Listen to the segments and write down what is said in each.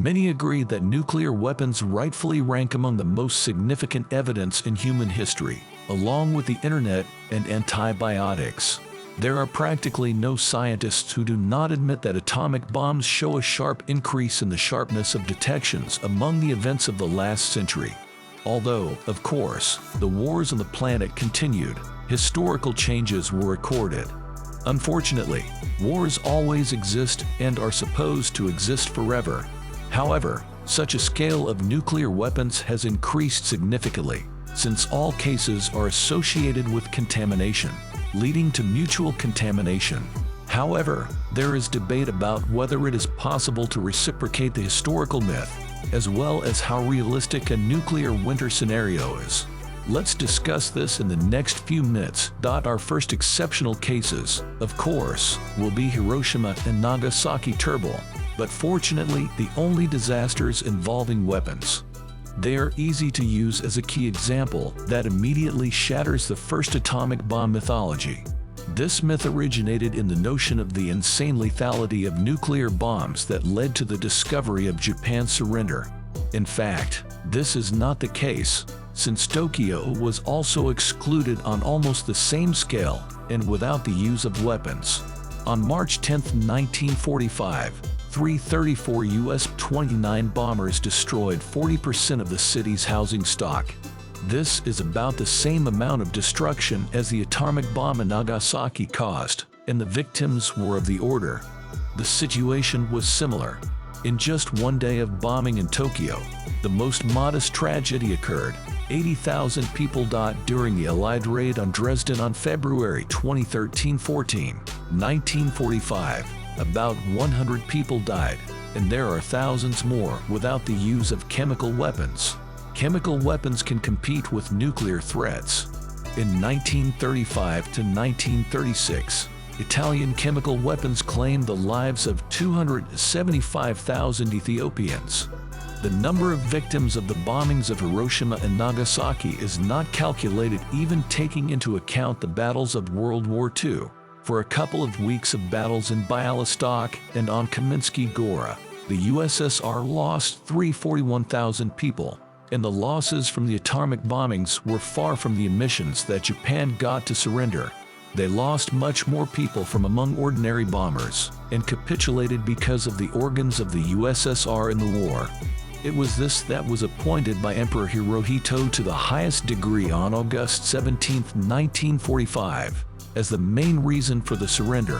Many agree that nuclear weapons rightfully rank among the most significant evidence in human history, along with the internet and antibiotics. There are practically no scientists who do not admit that atomic bombs show a sharp increase in the sharpness of detections among the events of the last century. Although, of course, the wars on the planet continued, historical changes were recorded. Unfortunately, wars always exist and are supposed to exist forever. However, such a scale of nuclear weapons has increased significantly, since all cases are associated with contamination, leading to mutual contamination. However, there is debate about whether it is possible to reciprocate the historical myth, as well as how realistic a nuclear winter scenario is. Let's discuss this in the next few minutes. Our first exceptional cases, of course, will be Hiroshima and Nagasaki turmoil, but fortunately the only disasters involving weapons. They are easy to use as a key example that immediately shatters the first atomic bomb mythology. This myth originated in the notion of the insane lethality of nuclear bombs that led to the discovery of Japan's surrender. In fact, this is not the case, since Tokyo was also excluded on almost the same scale and without the use of weapons. On March 10, 1945, 334 U.S.-29 bombers destroyed 40% of the city's housing stock. This is about the same amount of destruction as the atomic bomb in Nagasaki caused, and the victims were of the order. The situation was similar. In just one day of bombing in Tokyo, the most modest tragedy occurred. 80,000 people died during the Allied raid on Dresden on February 23, 1945. About 100 people died, and there are thousands more without the use of chemical weapons. Chemical weapons can compete with nuclear threats. In 1935 to 1936, Italian chemical weapons claimed the lives of 275,000 Ethiopians. The number of victims of the bombings of Hiroshima and Nagasaki is not calculated even taking into account the battles of World War II. For a couple of weeks of battles in Bialystok and on Kaminsky Gora, the USSR lost 341,000 people, and the losses from the atomic bombings were far from the emissions that Japan got to surrender. They lost much more people from among ordinary bombers, and capitulated because of the organs of the USSR in the war. It was this that was appointed by Emperor Hirohito to the highest degree on August 17, 1945. As the main reason for the surrender.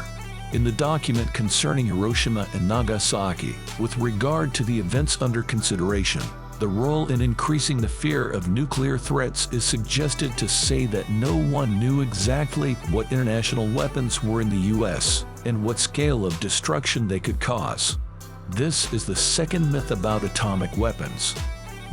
In the document concerning Hiroshima and Nagasaki, with regard to the events under consideration, the role in increasing the fear of nuclear threats is suggested to say that no one knew exactly what international weapons were in the US and what scale of destruction they could cause. This is the second myth about atomic weapons.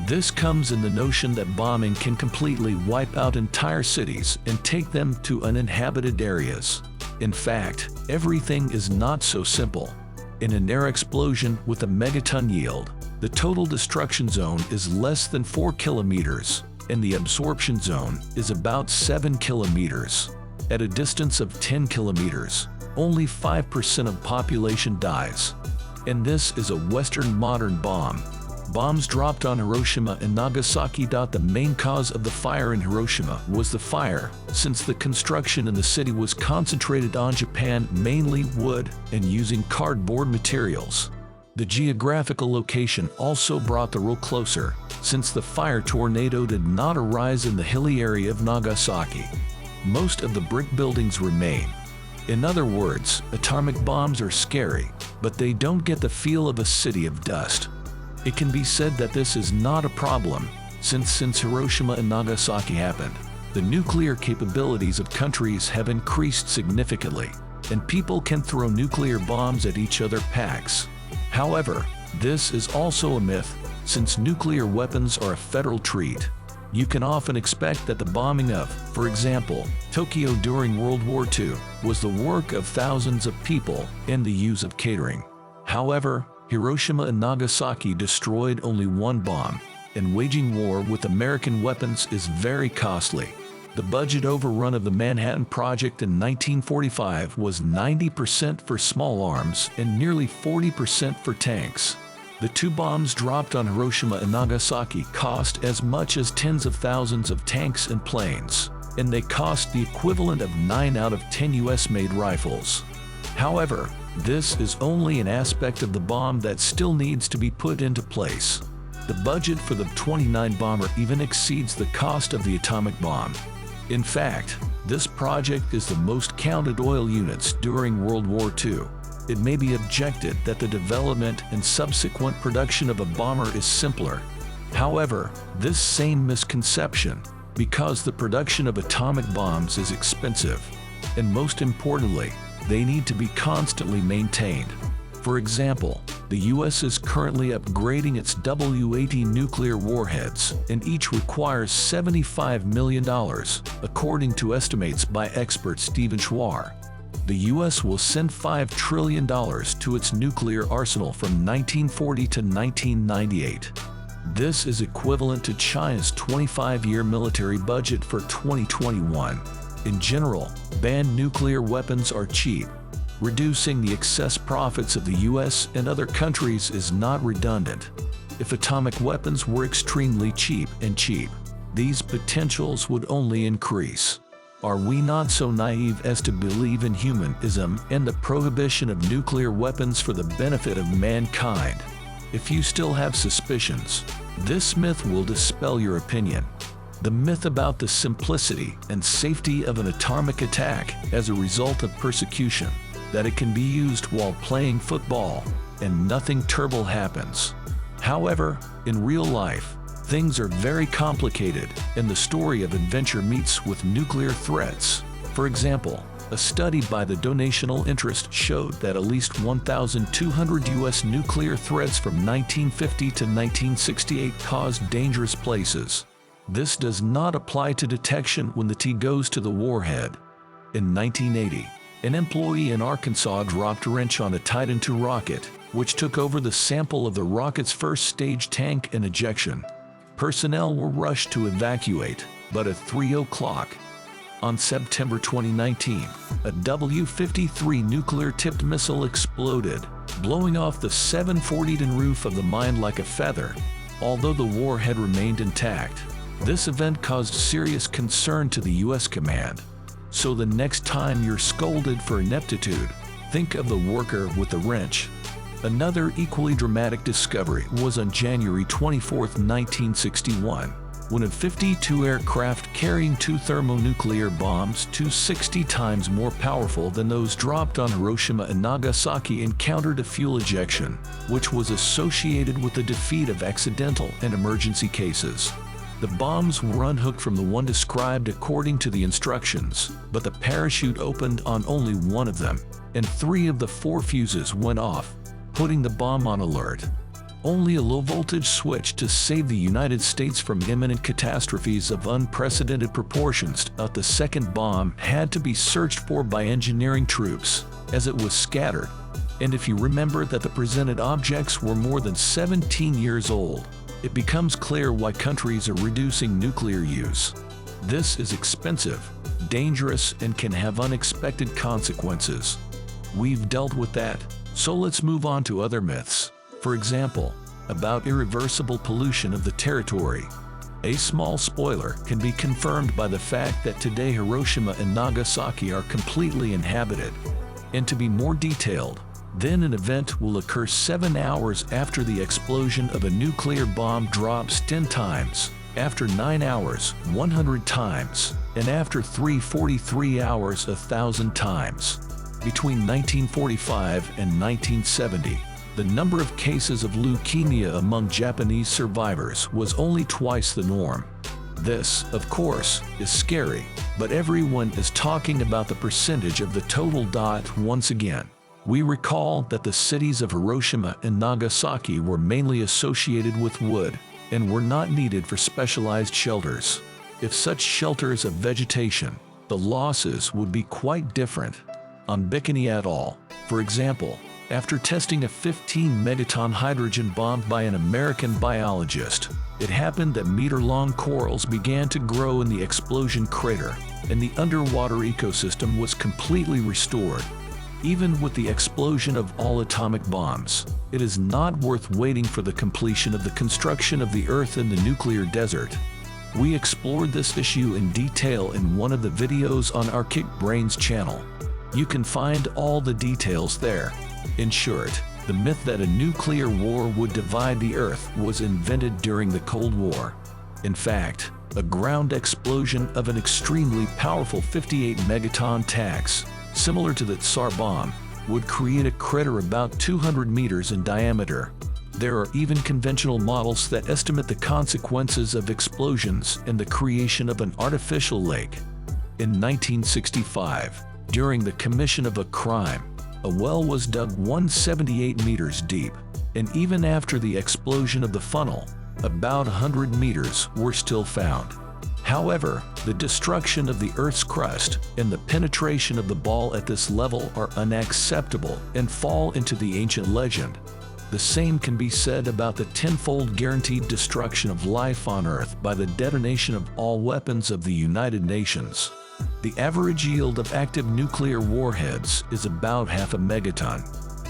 This comes in the notion that bombing can completely wipe out entire cities and take them to uninhabited areas. In fact, everything is not so simple. In an air explosion with a megaton yield, the total destruction zone is less than 4 kilometers, and the absorption zone is about 7 kilometers. At a distance of 10 kilometers, only 5% of population dies. And this is a Western modern bomb. Bombs dropped on Hiroshima and Nagasaki. The main cause of the fire in Hiroshima was the fire, since the construction in the city was concentrated on Japan, mainly wood, and using cardboard materials. The geographical location also brought the rule closer, since the fire tornado did not arise in the hilly area of Nagasaki. Most of the brick buildings remain. In other words, atomic bombs are scary, but they don't get the feel of a city of dust. It can be said that this is not a problem, since Hiroshima and Nagasaki happened, the nuclear capabilities of countries have increased significantly, and people can throw nuclear bombs at each other packs. However, this is also a myth, since nuclear weapons are a federal treat. You can often expect that the bombing of, for example, Tokyo during World War II was the work of thousands of people and the use of catering. However, Hiroshima and Nagasaki destroyed only one bomb, and waging war with American weapons is very costly. The budget overrun of the Manhattan Project in 1945 was 90% for small arms and nearly 40% for tanks. The two bombs dropped on Hiroshima and Nagasaki cost as much as tens of thousands of tanks and planes, and they cost the equivalent of 9 out of 10 US-made rifles. However, this is only an aspect of the bomb that still needs to be put into place. The budget for the 29 bomber even exceeds the cost of the atomic bomb. In fact, this project is the most counted oil units during World War II. It may be objected that the development and subsequent production of a bomber is simpler. However, this same misconception, because the production of atomic bombs is expensive, and most importantly, they need to be constantly maintained. For example, the US is currently upgrading its W-80 nuclear warheads, and each requires $75 million, according to estimates by expert Stephen Schwar. The US will send $5 trillion to its nuclear arsenal from 1940 to 1998. This is equivalent to China's 25-year military budget for 2021. In general, banned nuclear weapons are cheap. Reducing the excess profits of the US and other countries is not redundant. If atomic weapons were extremely cheap, these potentials would only increase. Are we not so naive as to believe in humanism and the prohibition of nuclear weapons for the benefit of mankind? If you still have suspicions, this myth will dispel your opinion. The myth about the simplicity and safety of an atomic attack as a result of persecution, that it can be used while playing football and nothing terrible happens. However, in real life, things are very complicated, and the story of adventure meets with nuclear threats. For example, a study by the Donational Interest showed that at least 1,200 US nuclear threats from 1950 to 1968 caused dangerous places. This does not apply to detection when the T goes to the warhead. In 1980, an employee in Arkansas dropped a wrench on a Titan II rocket, which took over the sample of the rocket's first stage tank and ejection. Personnel were rushed to evacuate, but at 3 o'clock on September 2019, a W-53 nuclear-tipped missile exploded, blowing off the 740-ton roof of the mine like a feather, although the warhead remained intact. This event caused serious concern to the US command. So the next time you're scolded for ineptitude, think of the worker with the wrench. Another equally dramatic discovery was on January 24, 1961, when a 52 aircraft carrying two thermonuclear bombs, 260 times more powerful than those dropped on Hiroshima and Nagasaki, encountered a fuel ejection, which was associated with the defeat of accidental and emergency cases. The bombs were unhooked from the one described according to the instructions, but the parachute opened on only one of them, and 3 of the 4 fuses went off, putting the bomb on alert. Only a low-voltage switch to save the United States from imminent catastrophes of unprecedented proportions. The second bomb had to be searched for by engineering troops, as it was scattered. And if you remember that the presented objects were more than 17 years old, it becomes clear why countries are reducing nuclear use. This is expensive, dangerous, and can have unexpected consequences. We've dealt with that, so let's move on to other myths. For example, about irreversible pollution of the territory. A small spoiler can be confirmed by the fact that today Hiroshima and Nagasaki are completely inhabited. And to be more detailed, then an event will occur 7 hours after the explosion of a nuclear bomb drops 10 times, after 9 hours 100 times, and after 343 hours 1,000 times. Between 1945 and 1970, the number of cases of leukemia among Japanese survivors was only twice the norm. This, of course, is scary, but everyone is talking about the percentage of the total. Once again, we recall that the cities of Hiroshima and Nagasaki were mainly associated with wood and were not needed for specialized shelters. If such shelters of vegetation, the losses would be quite different. On Bikini Atoll, for example, after testing a 15-megaton hydrogen bomb by an American biologist, it happened that meter-long corals began to grow in the explosion crater, and the underwater ecosystem was completely restored. Even with the explosion of all atomic bombs, it is not worth waiting for the completion of the construction of the Earth in the nuclear desert. We explored this issue in detail in one of the videos on our Kick Brains channel. You can find all the details there. In short, the myth that a nuclear war would divide the Earth was invented during the Cold War. In fact, a ground explosion of an extremely powerful 58 megaton tax, similar to the Tsar bomb, would create a crater about 200 meters in diameter. There are even conventional models that estimate the consequences of explosions and the creation of an artificial lake. In 1965, during the commission of a crime, a well was dug 178 meters deep, and even after the explosion of the funnel, about 100 meters were still found. However, the destruction of the Earth's crust and the penetration of the ball at this level are unacceptable and fall into the ancient legend. The same can be said about the tenfold guaranteed destruction of life on Earth by the detonation of all weapons of the United Nations. The average yield of active nuclear warheads is about half a megaton.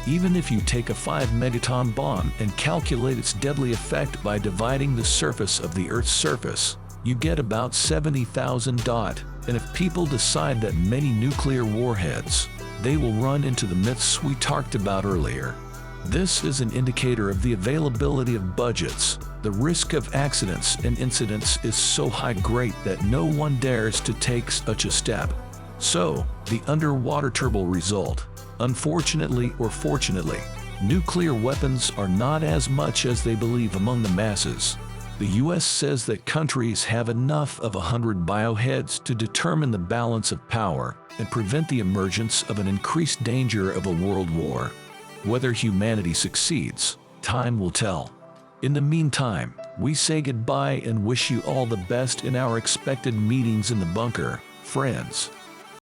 Even if you take a 5 megaton bomb and calculate its deadly effect by dividing the surface of the Earth's surface, you get about 70,000. And if people decide that many nuclear warheads, they will run into the myths we talked about earlier. This is an indicator of the availability of budgets. The risk of accidents and incidents is so great that no one dares to take such a step. So, the underwater turbo result. Unfortunately or fortunately, nuclear weapons are not as much as they believe among the masses. The US says that countries have enough of 100 bioheads to determine the balance of power and prevent the emergence of an increased danger of a world war. Whether humanity succeeds, time will tell. In the meantime, we say goodbye and wish you all the best in our expected meetings in the bunker, friends.